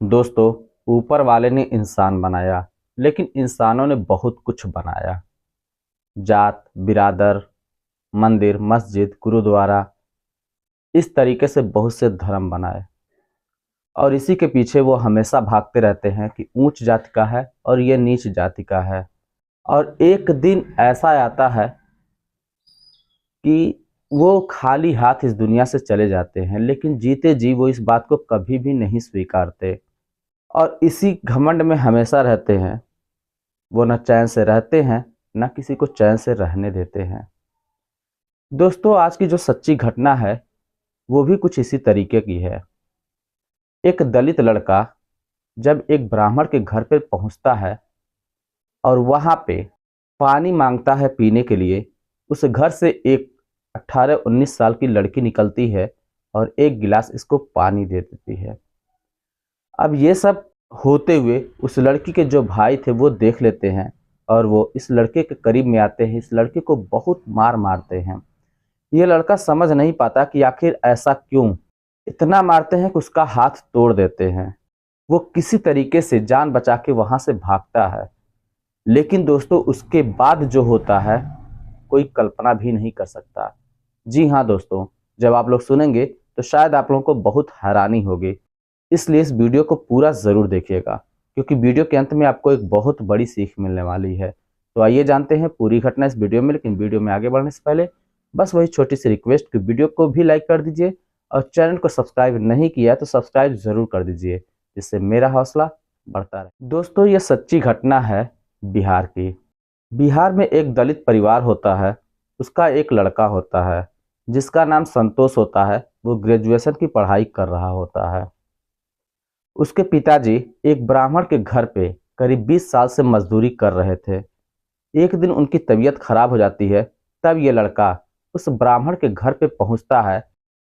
दोस्तों, ऊपर वाले ने इंसान बनाया, लेकिन इंसानों ने बहुत कुछ बनाया। जात, बिरादर, मंदिर, मस्जिद, गुरुद्वारा, इस तरीके से बहुत से धर्म बनाए और इसी के पीछे वो हमेशा भागते रहते हैं कि ऊंच जाति का है और ये नीच जाति का है। और एक दिन ऐसा आता है कि वो खाली हाथ इस दुनिया से चले जाते हैं, लेकिन जीते जी वो इस बात को कभी भी नहीं स्वीकारते और इसी घमंड में हमेशा रहते हैं। वो न चैन से रहते हैं, न किसी को चैन से रहने देते हैं। दोस्तों, आज की जो सच्ची घटना है वो भी कुछ इसी तरीके की है। एक दलित लड़का जब एक ब्राह्मण के घर पर पहुंचता है और वहां पे पानी मांगता है पीने के लिए, उस घर से एक 18-19 साल की लड़की निकलती है और एक गिलास इसको पानी दे देती है। अब ये सब होते हुए उस लड़की के जो भाई थे वो देख लेते हैं और वो इस लड़के के करीब में आते हैं, इस लड़के को बहुत मार मारते हैं। ये लड़का समझ नहीं पाता कि आखिर ऐसा क्यों, इतना मारते हैं कि उसका हाथ तोड़ देते हैं। वो किसी तरीके से जान बचा के वहां से भागता है, लेकिन दोस्तों उसके बाद जो होता है कोई कल्पना भी नहीं कर सकता। जी हाँ दोस्तों, जब आप लोग सुनेंगे तो शायद आप लोगों को बहुत हैरानी होगी, इसलिए इस वीडियो को पूरा ज़रूर देखिएगा, क्योंकि वीडियो के अंत में आपको एक बहुत बड़ी सीख मिलने वाली है। तो आइए जानते हैं पूरी घटना इस वीडियो में। लेकिन वीडियो में आगे बढ़ने से पहले बस वही छोटी सी रिक्वेस्ट कि वीडियो को भी लाइक कर दीजिए और चैनल को सब्सक्राइब नहीं किया तो सब्सक्राइब ज़रूर कर दीजिए, जिससे मेरा हौसला बढ़ता रहे। दोस्तों, ये सच्ची घटना है बिहार की। बिहार में एक दलित परिवार होता है, उसका एक लड़का होता है जिसका नाम संतोष होता है। वो ग्रेजुएशन की पढ़ाई कर रहा होता है। उसके पिताजी एक ब्राह्मण के घर पे करीब 20 साल से मजदूरी कर रहे थे। एक दिन उनकी तबीयत खराब हो जाती है, तब ये लड़का उस ब्राह्मण के घर पे पहुंचता है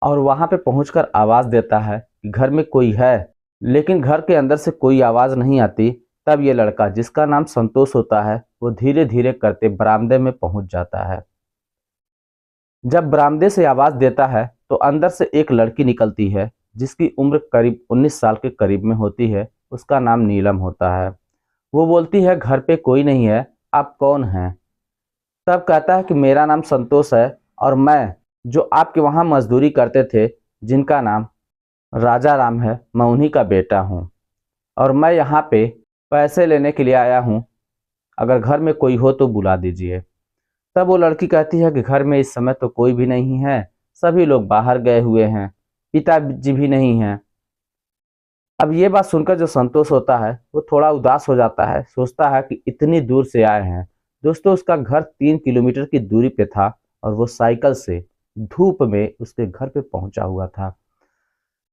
और वहां पे पहुंचकर आवाज़ देता है कि घर में कोई है, लेकिन घर के अंदर से कोई आवाज़ नहीं आती। तब ये लड़का, जिसका नाम संतोष होता है, वो धीरे धीरे करते बरामदे में पहुंच जाता है। जब बरामदे से आवाज़ देता है तो अंदर से एक लड़की निकलती है जिसकी उम्र करीब 19 साल के करीब में होती है। उसका नाम नीलम होता है। वो बोलती है, घर पे कोई नहीं है, आप कौन हैं? तब कहता है कि मेरा नाम संतोष है और मैं जो आपके वहाँ मजदूरी करते थे, जिनका नाम राजा राम है, मैं उन्हीं का बेटा हूँ और मैं यहाँ पे पैसे लेने के लिए आया हूँ। अगर घर में कोई हो तो बुला दीजिए। तब वो लड़की कहती है कि घर में इस समय तो कोई भी नहीं है, सभी लोग बाहर गए हुए हैं, पिताजी भी नहीं हैं। अब ये बात सुनकर जो संतोष होता है वो थोड़ा उदास हो जाता है, सोचता है कि इतनी दूर से आए हैं। दोस्तों, उसका घर 3 किलोमीटर की दूरी पे था और वो साइकिल से धूप में उसके घर पे पहुंचा हुआ था।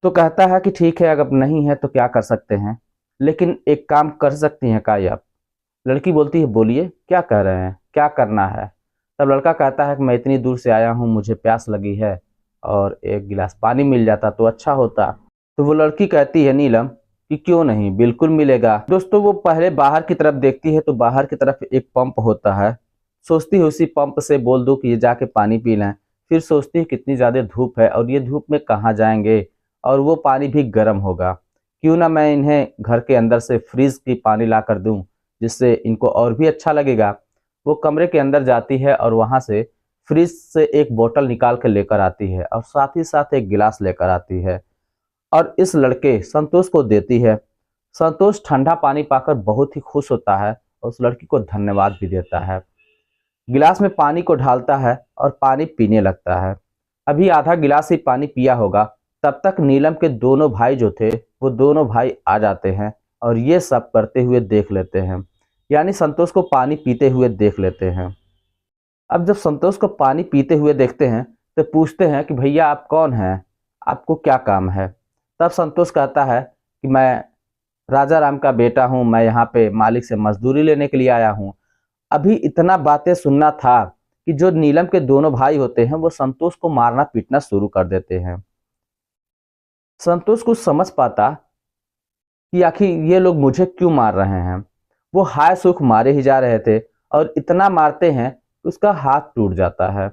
तो कहता है कि ठीक है, अगर नहीं है तो क्या कर सकते हैं, लेकिन एक काम कर सकती हैं क्या आप? लड़की बोलती है, बोलिए क्या कह रहे हैं, क्या करना है? तब लड़का कहता है कि मैं इतनी दूर से आया हूँ, मुझे प्यास लगी है और एक गिलास पानी मिल जाता तो अच्छा होता। तो वो लड़की कहती है, नीलम, कि क्यों नहीं, बिल्कुल मिलेगा। दोस्तों, वो पहले बाहर की तरफ देखती है तो बाहर की तरफ एक पंप होता है। सोचती है उसी पंप से बोल दूं कि ये जाके पानी पी लें। फिर सोचती है कितनी ज़्यादा धूप है और ये धूप में कहाँ जाएंगे और वो पानी भी गर्म होगा, क्यों ना मैं इन्हें घर के अंदर से फ्रिज की पानी ला कर दूँ, जिससे इनको और भी अच्छा लगेगा। वो कमरे के अंदर जाती है और वहाँ से फ्रिज से एक बोतल निकाल कर लेकर आती है और साथ ही साथ एक गिलास लेकर आती है और इस लड़के संतोष को देती है। संतोष ठंडा पानी पाकर बहुत ही खुश होता है और उस लड़की को धन्यवाद भी देता है। गिलास में पानी को ढालता है और पानी पीने लगता है। अभी आधा गिलास ही पानी पिया होगा, तब तक नीलम के दोनों भाई जो थे वो दोनों भाई आ जाते हैं और ये सब करते हुए देख लेते हैं, यानी संतोष को पानी पीते हुए देख लेते हैं। अब जब संतोष को पानी पीते हुए देखते हैं तो पूछते हैं कि भैया आप कौन हैं, आपको क्या काम है? तब संतोष कहता है कि मैं राजा राम का बेटा हूँ, मैं यहाँ पे मालिक से मजदूरी लेने के लिए आया हूँ। अभी इतना बातें सुनना था कि जो नीलम के दोनों भाई होते हैं वो संतोष को मारना पीटना शुरू कर देते हैं। संतोष को समझ पाता कि आखिर ये लोग मुझे क्यों मार रहे हैं। वो हाय सुख मारे ही जा रहे थे और इतना मारते हैं कि उसका हाथ टूट जाता है।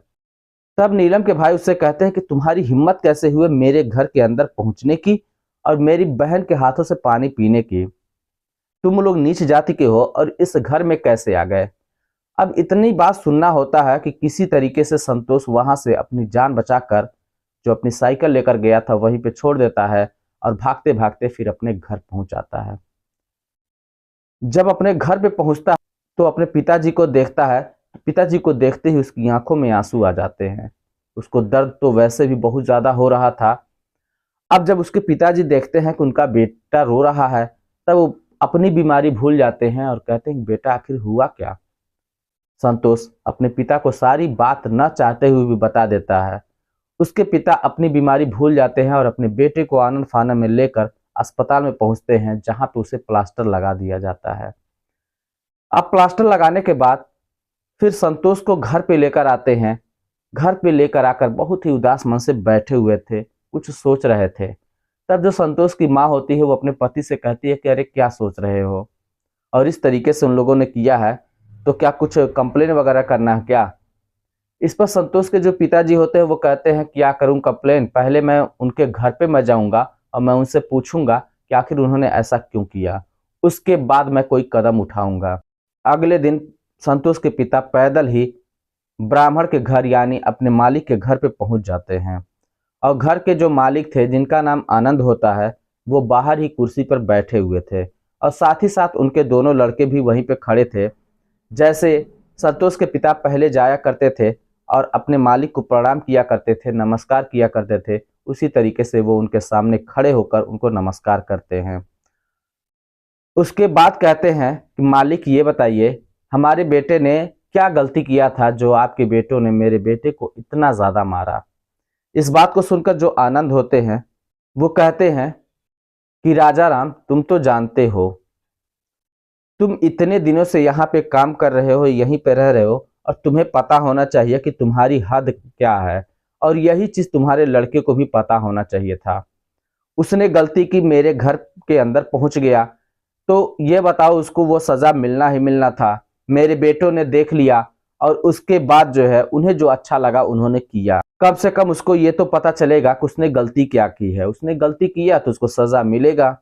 तब नीलम के भाई उससे कहते हैं कि तुम्हारी हिम्मत कैसे हुए मेरे घर के अंदर पहुंचने की और मेरी बहन के हाथों से पानी पीने की। तुम लोग नीच जाति के हो और इस घर में कैसे आ गए? अब इतनी बात सुनना होता है कि किसी तरीके से संतोष वहां से अपनी जान बचाकर जो अपनी साइकिल लेकर गया था वहीं पे छोड़ देता है और भागते भागते फिर अपने घर पहुंच जाता है। जब अपने घर पे पहुंचता है तो अपने पिताजी को देखता है। पिताजी को देखते ही उसकी आंखों में आंसू आ जाते हैं। उसको दर्द तो वैसे भी बहुत ज्यादा हो रहा था। अब जब उसके पिताजी देखते हैं कि उनका बेटा रो रहा है, तब वो अपनी बीमारी भूल जाते हैं और कहते हैं बेटा आखिर हुआ क्या। संतोष अपने पिता को सारी बात न चाहते हुए भी बता देता है। उसके पिता अपनी बीमारी भूल जाते हैं और अपने बेटे को आनन फानन में लेकर अस्पताल में पहुंचते हैं, जहां पे उसे प्लास्टर लगा दिया जाता है। अब प्लास्टर लगाने के बाद फिर संतोष को घर पे लेकर आते हैं। घर पे लेकर आकर बहुत ही उदास मन से बैठे हुए थे, कुछ सोच रहे थे। तब जो संतोष की माँ होती है वो अपने पति से कहती है कि अरे क्या सोच रहे हो, और इस तरीके से उन लोगों ने किया है तो क्या कुछ कंप्लेन वगैरह करना है क्या। इस पर संतोष के जो पिताजी होते हैं वो कहते हैं क्या करूं कंप्लेन, पहले मैं उनके घर पे मैं जाऊंगा और मैं उनसे पूछूंगा कि आखिर उन्होंने ऐसा क्यों किया, उसके बाद मैं कोई कदम उठाऊंगा। अगले दिन संतोष के पिता पैदल ही ब्राह्मण के घर यानी अपने मालिक के घर पे पहुंच जाते हैं। और घर के जो मालिक थे जिनका नाम आनंद होता है वो बाहर ही कुर्सी पर बैठे हुए थे और साथ ही साथ उनके दोनों लड़के भी वहीं पे खड़े थे। जैसे संतोष के पिता पहले जाया करते थे और अपने मालिक को प्रणाम किया करते थे, नमस्कार किया करते थे, उसी तरीके से वो उनके सामने खड़े होकर उनको नमस्कार करते हैं। उसके बाद कहते हैं कि मालिक ये बताइए हमारे बेटे ने क्या गलती किया था जो आपके बेटों ने मेरे बेटे को इतना ज्यादा मारा। इस बात को सुनकर जो आनंद होते हैं वो कहते हैं कि राजा राम तुम तो जानते हो, तुम इतने दिनों से यहाँ पे काम कर रहे हो, यहीं पे रह रहे हो, और तुम्हें पता होना चाहिए कि तुम्हारी हद क्या है, और यही चीज तुम्हारे लड़के को भी पता होना चाहिए था। उसने गलती की, मेरे घर के अंदर पहुंच गया, तो ये बताओ उसको वो सजा मिलना ही मिलना था। मेरे बेटों ने देख लिया और उसके बाद जो है उन्हें जो अच्छा लगा उन्होंने किया। कम से कम उसको ये तो पता चलेगा कि उसने गलती क्या की है, उसने गलती किया तो उसको सजा मिलेगा।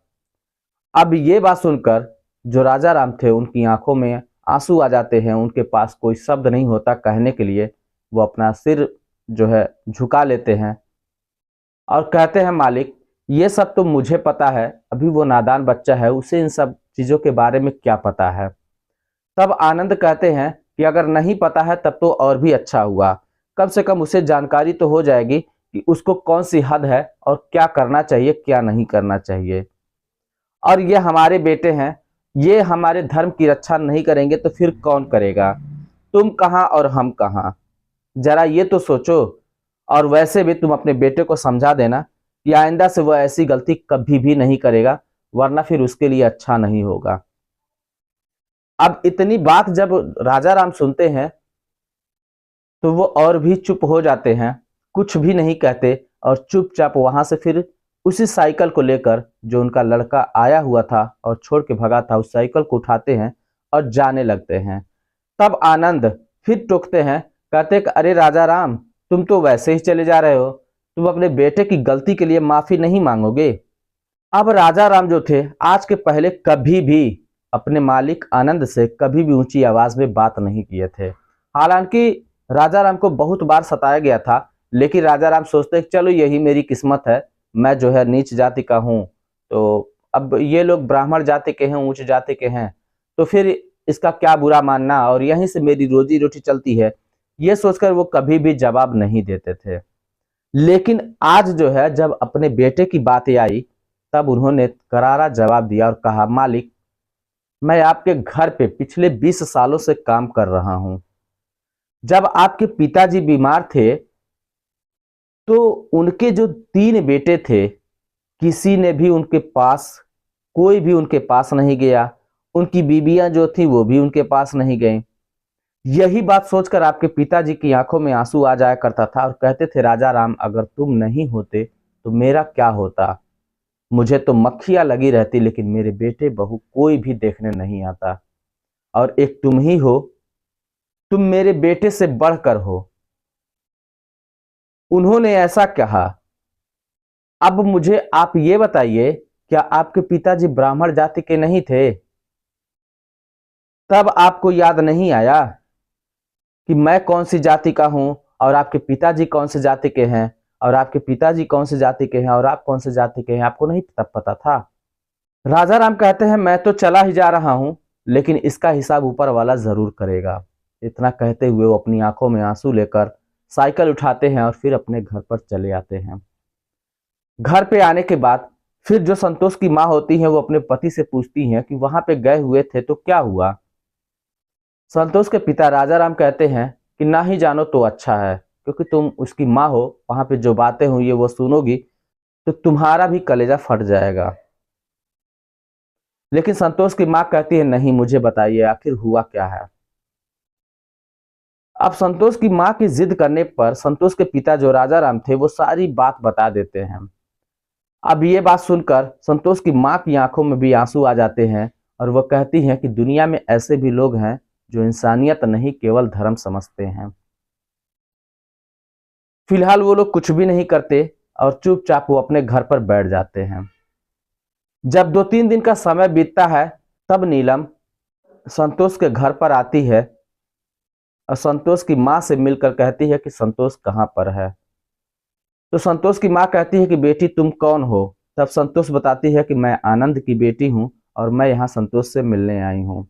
अब ये बात सुनकर जो राजा राम थे उनकी आंखों में आंसू आ जाते हैं, उनके पास कोई शब्द नहीं होता कहने के लिए। वो अपना सिर जो है झुका लेते हैं और कहते हैं मालिक ये सब तो मुझे पता है, अभी वो नादान बच्चा है, उसे इन सब चीजों के बारे में क्या पता है। तब आनंद कहते हैं कि अगर नहीं पता है तब तो और भी अच्छा हुआ, कम से कम उसे जानकारी तो हो जाएगी कि उसको कौन सी हद है और क्या करना चाहिए क्या नहीं करना चाहिए। और ये हमारे बेटे हैं, ये हमारे धर्म की रक्षा नहीं करेंगे तो फिर कौन करेगा, तुम कहाँ और हम कहाँ, जरा ये तो सोचो। और वैसे भी तुम अपने बेटे को समझा देना कि आइंदा से वह ऐसी गलती कभी भी नहीं करेगा, वरना फिर उसके लिए अच्छा नहीं होगा। अब इतनी बात जब राजा राम सुनते हैं तो वो और भी चुप हो जाते हैं, कुछ भी नहीं कहते और चुपचाप वहां से फिर उसी साइकिल को लेकर जो उनका लड़का आया हुआ था और छोड़ के भगा था उस साइकिल को उठाते हैं और जाने लगते हैं। तब आनंद फिर टोकते हैं, कहते कि अरे राजा राम तुम तो वैसे ही चले जा रहे हो, तुम अपने बेटे की गलती के लिए माफी नहीं मांगोगे। अब राजा राम जो थे आज के पहले कभी भी अपने मालिक आनंद से कभी भी ऊंची आवाज में बात नहीं किए थे। हालांकि राजा राम को बहुत बार सताया गया था, लेकिन राजा राम सोचते कि चलो यही मेरी किस्मत है, मैं जो है नीच जाति का हूँ, तो अब ये लोग ब्राह्मण जाति के हैं, उच्च जाति के हैं, तो फिर इसका क्या बुरा मानना, और यहीं से मेरी रोजी रोटी चलती है, ये सोचकर वो कभी भी जवाब नहीं देते थे। लेकिन आज जो है जब अपने बेटे की बात आई तब उन्होंने करारा जवाब दिया और कहा मालिक मैं आपके घर पे पिछले 20 सालों से काम कर रहा हूं। जब आपके पिताजी बीमार थे तो उनके जो 3 बेटे थे किसी ने भी उनके पास, कोई भी उनके पास नहीं गया, उनकी बीबियां जो थी वो भी उनके पास नहीं गई। यही बात सोचकर आपके पिताजी की आंखों में आंसू आ जाया करता था और कहते थे राजा राम अगर तुम नहीं होते तो मेरा क्या होता, मुझे तो मक्खियां लगी रहती लेकिन मेरे बेटे बहू कोई भी देखने नहीं आता, और एक तुम ही हो, तुम मेरे बेटे से बढ़कर हो। उन्होंने ऐसा कहा। अब मुझे आप ये बताइए, क्या आपके पिताजी ब्राह्मण जाति के नहीं थे? तब आपको याद नहीं आया कि मैं कौन सी जाति का हूं और आपके पिताजी कौन से जाति के हैं, और आपके पिताजी कौन से जाति के हैं और आप कौन से जाति के हैं? आपको नहीं पता था? राजा राम कहते हैं, मैं तो चला ही जा रहा हूं, लेकिन इसका हिसाब ऊपर वाला जरूर करेगा। इतना कहते हुए वो अपनी आंखों में आंसू लेकर साइकिल उठाते हैं और फिर अपने घर पर चले आते हैं। घर पे आने के बाद फिर जो संतोष की माँ होती है वो अपने पति से पूछती हैं कि वहां पे गए हुए थे तो क्या हुआ। संतोष के पिता राजा राम कहते हैं कि ना ही जानो तो अच्छा है, क्योंकि तुम उसकी माँ हो, वहां पे जो बातें हुई है वो सुनोगी तो तुम्हारा भी कलेजा फट जाएगा। लेकिन संतोष की माँ कहती है, नहीं, मुझे बताइए आखिर हुआ क्या है। अब संतोष की माँ की जिद करने पर संतोष के पिता जो राजा राम थे वो सारी बात बता देते हैं। अब ये बात सुनकर संतोष की माँ की आंखों में भी आंसू आ जाते हैं और वह कहती हैं कि दुनिया में ऐसे भी लोग हैं जो इंसानियत नहीं केवल धर्म समझते हैं। फिलहाल वो लोग कुछ भी नहीं करते और चुपचाप वो अपने घर पर बैठ जाते हैं। जब 2-3 दिन का समय बीतता है तब नीलम संतोष के घर पर आती है और संतोष की माँ से मिलकर कहती है कि संतोष कहाँ पर है। तो संतोष की माँ कहती है कि बेटी तुम कौन हो? तब संतोष बताती है कि मैं आनंद की बेटी हूँ और मैं यहाँ संतोष से मिलने आई हूँ।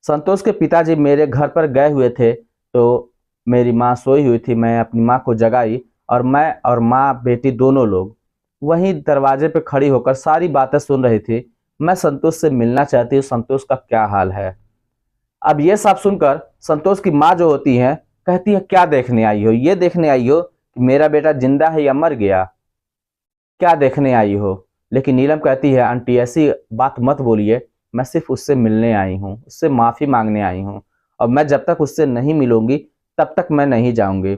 संतोष के पिताजी मेरे घर पर गए हुए थे तो मेरी माँ सोई हुई थी, मैं अपनी माँ को जगाई और मैं और माँ बेटी दोनों लोग वहीं दरवाजे पे खड़ी होकर सारी बातें सुन रही थी। मैं संतोष से मिलना चाहती हूँ, संतोष का क्या हाल है। अब ये सब सुनकर संतोष की माँ जो होती है कहती है, क्या देखने आई हो? ये देखने आई हो कि मेरा बेटा जिंदा है या मर गया? क्या देखने आई हो? लेकिन नीलम कहती है, आंटी ऐसी बात मत बोलिए, मैं सिर्फ उससे मिलने आई हूँ, उससे माफी मांगने आई हूँ और मैं जब तक उससे नहीं मिलूंगी तब तक मैं नहीं जाऊंगी।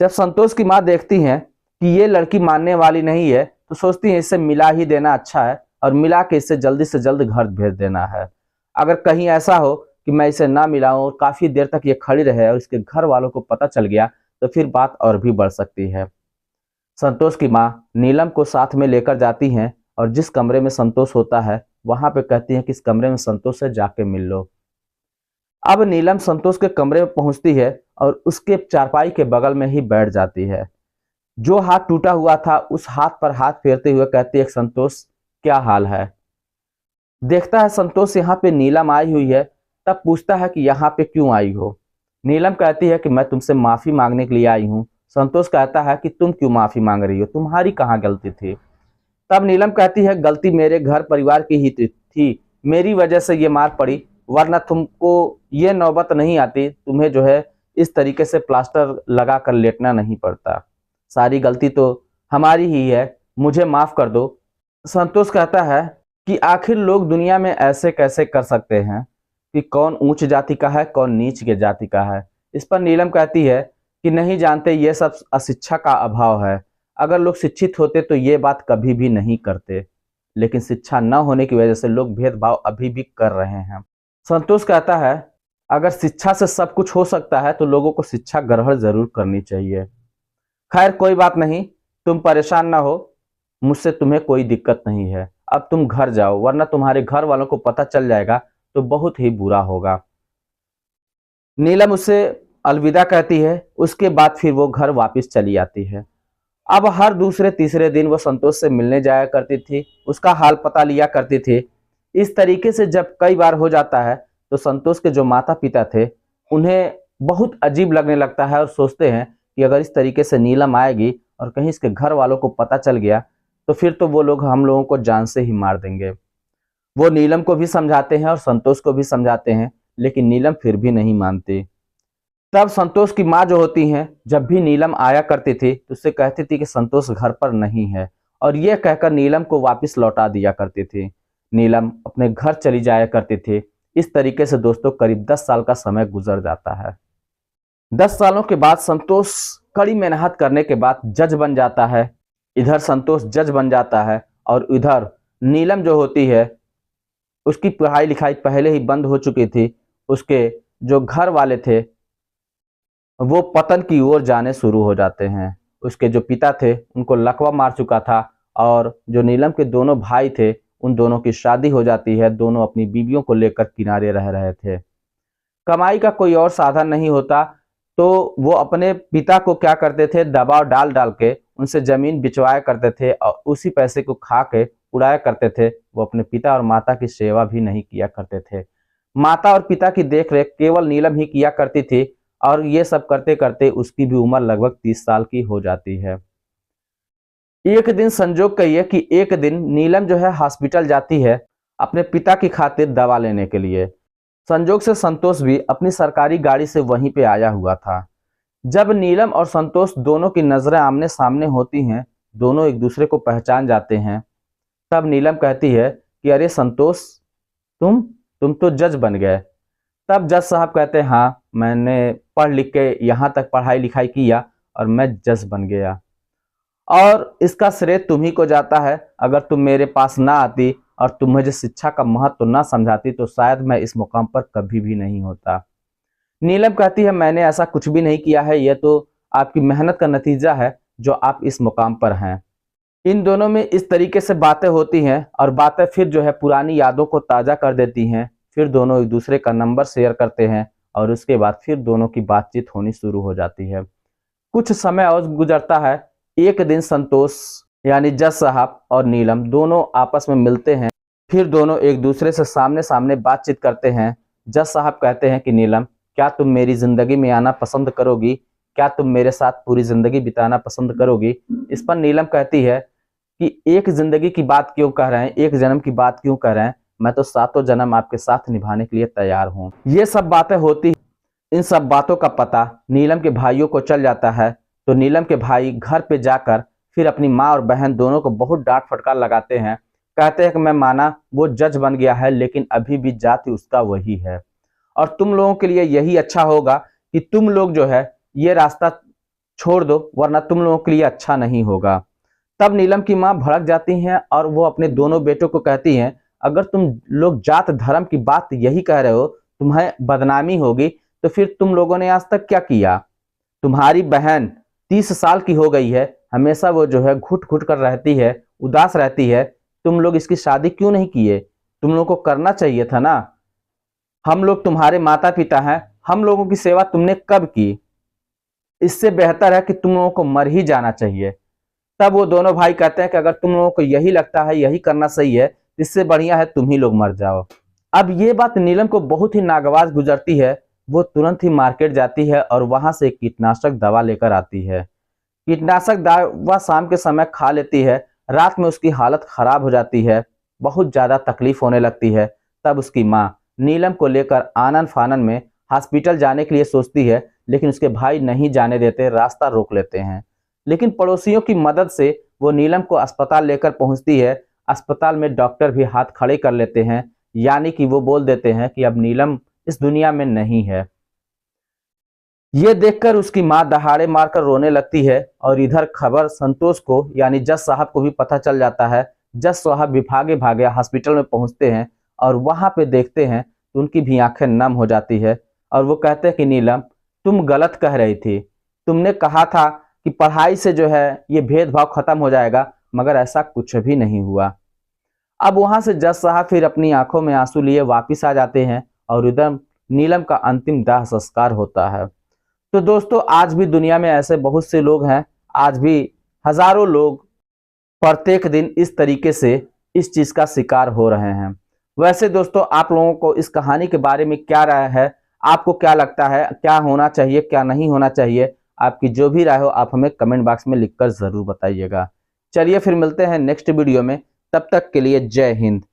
जब संतोष की माँ देखती हैं कि ये लड़की मानने वाली नहीं है तो सोचती है इससे मिला ही देना अच्छा है और मिला के इससे जल्दी से जल्द घर भेज देना है। अगर कहीं ऐसा हो कि मैं इसे ना मिलाऊं और काफी देर तक ये खड़ी रहे और इसके घर वालों को पता चल गया तो फिर बात और भी बढ़ सकती है। संतोष की माँ नीलम को साथ में लेकर जाती हैं और जिस कमरे में संतोष होता है वहां पे कहती हैं कि इस कमरे में संतोष से जाके मिल लो। अब नीलम संतोष के कमरे में पहुंचती है और उसके चारपाई के बगल में ही बैठ जाती है। जो हाथ टूटा हुआ था उस हाथ पर हाथ फेरते हुए कहती है, संतोष क्या हाल है? देखता है संतोष यहाँ पे नीलम आई हुई है, तब पूछता है कि यहाँ पे क्यों आई हो? नीलम कहती है कि मैं तुमसे माफी मांगने के लिए आई हूँ। संतोष कहता है कि तुम क्यों माफी मांग रही हो, तुम्हारी कहाँ गलती थी? तब नीलम कहती है, गलती मेरे घर परिवार की ही थी, मेरी वजह से ये मार पड़ी, वरना तुमको ये नौबत नहीं आती, तुम्हें जो है इस तरीके से प्लास्टर लगा कर लेटना नहीं पड़ता। सारी गलती तो हमारी ही है, मुझे माफ कर दो। संतोष कहता है कि आखिर लोग दुनिया में ऐसे कैसे कर सकते हैं कि कौन ऊंच जाति का है कौन नीच के जाति का है। इस पर नीलम कहती है कि नहीं जानते, ये सब अशिक्षा का अभाव है। अगर लोग शिक्षित होते तो ये बात कभी भी नहीं करते, लेकिन शिक्षा न होने की वजह से लोग भेदभाव अभी भी कर रहे हैं। संतोष कहता है, अगर शिक्षा से सब कुछ हो सकता है तो लोगों को शिक्षा ग्रहण जरूर करनी चाहिए। खैर कोई बात नहीं, तुम परेशान ना हो, मुझसे तुम्हें कोई दिक्कत नहीं है। अब तुम घर जाओ, वरना तुम्हारे घर वालों को पता चल जाएगा तो बहुत ही बुरा होगा। नीलम उससे अलविदा कहती है। उसके बाद फिर वो घर वापस चली आती है। अब हर दूसरे तीसरे दिन वो संतोष से मिलने जाया करती थी, उसका हाल पता लिया करती थी। इस तरीके से जब कई बार हो जाता है तो संतोष के जो माता पिता थे उन्हें बहुत अजीब लगने लगता है और सोचते हैं कि अगर इस तरीके से नीलम आएगी और कहीं इसके घर वालों को पता चल गया तो फिर तो वो लोग हम लोगों को जान से ही मार देंगे। वो नीलम को भी समझाते हैं और संतोष को भी समझाते हैं, लेकिन नीलम फिर भी नहीं मानती। तब संतोष की माँ जो होती हैं, जब भी नीलम आया करती थी तो उससे कहती थी कि संतोष घर पर नहीं है, और यह कहकर नीलम को वापस लौटा दिया करती थी। नीलम अपने घर चली जाया करती थी। इस तरीके से दोस्तों करीब 10 साल का समय गुजर जाता है। 10 सालों के बाद संतोष कड़ी मेहनत करने के बाद जज बन जाता है। इधर संतोष जज बन जाता है और इधर नीलम जो होती है उसकी पढ़ाई लिखाई पहले ही बंद हो चुकी थी। उसके जो घर वाले थे वो पतन की ओर जाने शुरू हो जाते हैं। उसके जो पिता थे उनको लकवा मार चुका था और जो नीलम के दोनों भाई थे उन दोनों की शादी हो जाती है। दोनों अपनी बीवियों को लेकर किनारे रह रहे थे। कमाई का कोई और साधन नहीं होता तो वो अपने पिता को क्या करते थे, दबाव डाल डाल के उनसे जमीन बिचवाया करते थे और उसी पैसे को खा के उड़ाया करते थे। वो अपने पिता और माता की सेवा भी नहीं किया करते थे। माता और पिता की देखरेख केवल नीलम ही किया करती थी और ये सब करते करते उसकी भी उम्र लगभग 30 साल की हो जाती है। एक दिन संजोग कहिए कि एक दिन नीलम जो है हॉस्पिटल जाती है अपने पिता की खातिर दवा लेने के लिए। संजोग से संतोष भी अपनी सरकारी गाड़ी से वहीं पे आया हुआ था। जब नीलम और संतोष दोनों की नजरें आमने सामने होती हैं, दोनों एक दूसरे को पहचान जाते हैं। तब नीलम कहती है कि अरे संतोष, तुम तो जज बन गए। तब जज साहब कहते हैं, हाँ, मैंने पढ़ लिख के यहाँ तक पढ़ाई लिखाई किया और मैं जज बन गया और इसका श्रेय तुम ही को जाता है। अगर तुम मेरे पास ना आती और तुम मुझे शिक्षा का महत्व ना समझाती तो शायद मैं इस मुकाम पर कभी भी नहीं होता। नीलम कहती है, मैंने ऐसा कुछ भी नहीं किया है, यह तो आपकी मेहनत का नतीजा है जो आप इस मुकाम पर हैं। इन दोनों में इस तरीके से बातें होती हैं और बातें फिर जो है पुरानी यादों को ताज़ा कर देती हैं। फिर दोनों एक दूसरे का नंबर शेयर करते हैं और उसके बाद फिर दोनों की बातचीत होनी शुरू हो जाती है। कुछ समय और गुजरता है। एक दिन संतोष यानी जज साहब और नीलम दोनों आपस में मिलते हैं। फिर दोनों एक दूसरे से सामने सामने बातचीत करते हैं। जज साहब कहते हैं कि नीलम, क्या तुम मेरी जिंदगी में आना पसंद करोगी? क्या तुम मेरे साथ पूरी जिंदगी बिताना पसंद करोगी? इस पर नीलम कहती है कि एक जिंदगी की बात क्यों कह रहे हैं, एक जन्म की बात क्यों कह रहे हैं, मैं तो सातों जन्म आपके साथ निभाने के लिए तैयार हूँ। ये सब बातें होती। इन सब बातों का पता नीलम के भाइयों को चल जाता है तो नीलम के भाई घर पे जाकर फिर अपनी माँ और बहन दोनों को बहुत डांट फटकार लगाते हैं। कहते हैं कि मैं माना वो जज बन गया है लेकिन अभी भी जाति उसका वही है और तुम लोगों के लिए यही अच्छा होगा कि तुम लोग जो है ये रास्ता छोड़ दो, वरना तुम लोगों के लिए अच्छा नहीं होगा। तब नीलम की माँ भड़क जाती हैं और वो अपने दोनों बेटों को कहती हैं, अगर तुम लोग जात धर्म की बात यही कह रहे हो, तुम्हें बदनामी होगी, तो फिर तुम लोगों ने आज तक क्या किया? तुम्हारी बहन 30 साल की हो गई है, हमेशा वो जो है घुट घुट कर रहती है, उदास रहती है। तुम लोग इसकी शादी क्यों नहीं किए? तुम लोगों को करना चाहिए था ना। हम लोग तुम्हारे माता पिता हैं, हम लोगों की सेवा तुमने कब की? इससे बेहतर है कि तुम लोगों को मर ही जाना चाहिए। तब वो दोनों भाई कहते हैं कि अगर तुम लोगों को यही लगता है यही करना सही है, इससे बढ़िया है तुम ही लोग मर जाओ। अब ये बात नीलम को बहुत ही नागवार गुजरती है। वो तुरंत ही मार्केट जाती है और वहां से कीटनाशक दवा लेकर आती है। कीटनाशक दवा शाम के समय खा लेती है। रात में उसकी हालत खराब हो जाती है, बहुत ज्यादा तकलीफ होने लगती है। तब उसकी माँ नीलम को लेकर आनन फानन में हॉस्पिटल जाने के लिए सोचती है, लेकिन उसके भाई नहीं जाने देते, रास्ता रोक लेते हैं। लेकिन पड़ोसियों की मदद से वो नीलम को अस्पताल लेकर पहुंचती है। अस्पताल में डॉक्टर भी हाथ खड़े कर लेते हैं, यानी कि वो बोल देते हैं कि अब नीलम इस दुनिया में नहीं है। ये देखकर उसकी माँ दहाड़े मारकर रोने लगती है और इधर खबर संतोष को यानी जज साहब को भी पता चल जाता है। जज साहब भी भागे भागे हॉस्पिटल में पहुंचते हैं और वहां पे देखते हैं तो उनकी भी आंखें नम हो जाती है और वो कहते हैं कि नीलम, तुम गलत कह रही थी। तुमने कहा था कि पढ़ाई से जो है ये भेदभाव खत्म हो जाएगा, मगर ऐसा कुछ भी नहीं हुआ। अब वहां से जज साहब फिर अपनी आंखों में आंसू लिए वापिस आ जाते हैं और उधर नीलम का अंतिम दाह संस्कार होता है। तो दोस्तों, आज भी दुनिया में ऐसे बहुत से लोग हैं, आज भी हजारों लोग प्रत्येक दिन इस तरीके से इस चीज का शिकार हो रहे हैं। वैसे दोस्तों, आप लोगों को इस कहानी के बारे में क्या राय है? आपको क्या लगता है, क्या होना चाहिए, क्या नहीं होना चाहिए? आपकी जो भी राय हो आप हमें कमेंट बॉक्स में लिखकर जरूर बताइएगा। चलिए फिर मिलते हैं नेक्स्ट वीडियो में, तब तक के लिए जय हिंद।